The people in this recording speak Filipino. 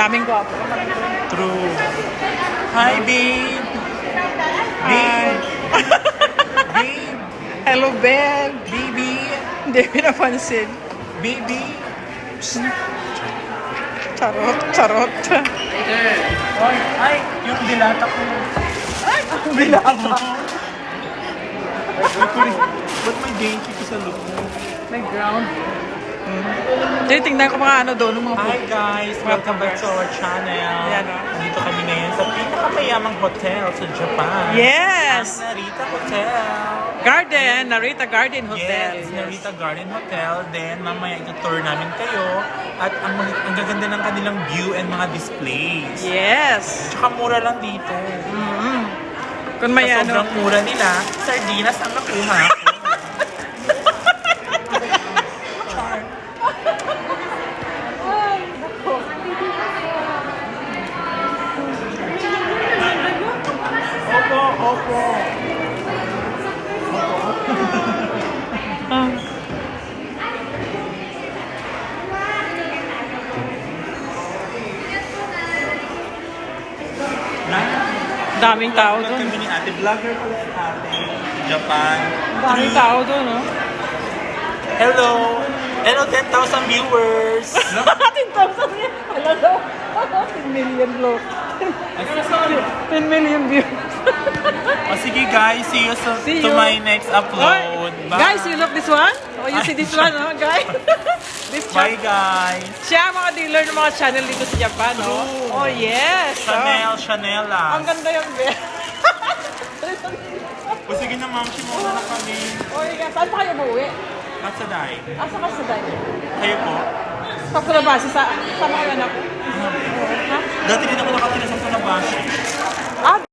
Daming gwapo. True. Hi, babe. Hi. Babe. Hello, babe. Baby. Hindi pinapansin. Baby. Charot, charot. Ay, yung dilata ko. Binata. Ba't may dainty ko sa loob? May ground. Tingnan ko mga ano doon, mga Hi guys! Welcome back to our channel. Ayan, oh. Nandito kami ngayon sa pinakamayamang hotel sa Japan. Yes! Ang Narita Hotel. Garden, Narita Garden Hotel. Yes, Narita Garden Hotel. Then mamaya ito-tour namin kayo. At ang gaganda ng kanilang view and mga displays. Yes. Tsaka mura lang dito. Kung may Sa ano. sobrang mura nila, sardinas ang nakuha ko. Char. Opo, opo. Ah. Daming tao doon. Kami ni ate, vlogger pala si ate. Japan. Daming tao doon, no? Hello! Hello, 10,000 viewers! 10,000 yan. Wala daw. 10 million blow. 10 million views. O sige guys, see you See to you. my next upload. Bye! Guys, you look this one? Oh, you see this one, no, guys? This Bye channel. guys! Siya ang mga dealer ng mga channel dito sa Japan, no? True. Oh, yes. Chanel, Oh. Chanela. Ang ganda yung bed. O sige na ma'am, simula na kami. Oh, yeah. Saan pa kayo umuwi? At sa day. Asa ka sa dahil? Kayo po? Sa Fulabasi, sa mga anak ko. Ha? Dati din ako nakatira sa Funabashi. Ah,